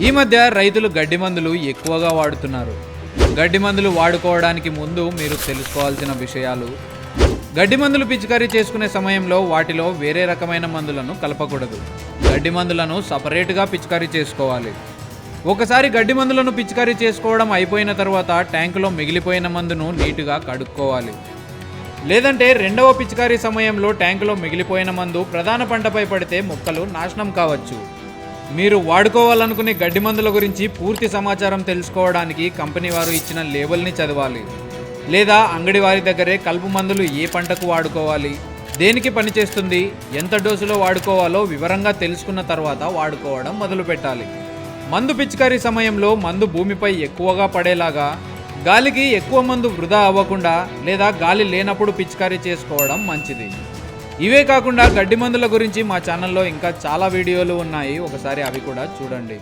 ఈ మధ్య రైతులు గడ్డి మందులు ఎక్కువగా వాడుతున్నారు. గడ్డి మందులు వాడుకోవడానికి ముందు మీరు తెలుసుకోవాల్సిన విషయాలు: గడ్డి మందులు పిచికారీ చేసుకునే సమయంలో వాటిలో వేరే రకమైన మందులను కలపకూడదు. గడ్డి మందులను సపరేట్గా పిచికారీ చేసుకోవాలి. ఒకసారి గడ్డి మందులను పిచికారీ చేసుకోవడం అయిపోయిన తర్వాత ట్యాంకులో మిగిలిపోయిన మందును నీటుగా కడుక్కోవాలి. లేదంటే రెండవ పిచికారీ సమయంలో ట్యాంకులో మిగిలిపోయిన మందు ప్రధాన పంటపై పడితే మొక్కలు నాశనం కావచ్చు. మీరు వాడుకోవాలనుకునే గడ్డి మందుల గురించి పూర్తి సమాచారం తెలుసుకోవడానికి కంపెనీ వారు ఇచ్చిన లేబుల్ని చదవాలి. లేదా అంగడి వారి దగ్గరే కలుపు మందులు ఏ పంటకు వాడుకోవాలి, దేనికి పనిచేస్తుంది, ఎంత డోసులో వాడుకోవాలో వివరంగా తెలుసుకున్న తర్వాత వాడుకోవడం మొదలుపెట్టాలి. మందు పిచికారీ సమయంలో మందు భూమిపై ఎక్కువగా పడేలాగా, గాలికి ఎక్కువ మందు వృధా అవ్వకుండా లేదా గాలి లేనప్పుడు పిచికారీ చేసుకోవడం మంచిది. ఇవే కాకుండా గడ్డి మందుల గురించి మా ఛానల్లో ఇంకా చాలా వీడియోలు ఉన్నాయి, ఒకసారి అవి కూడా చూడండి.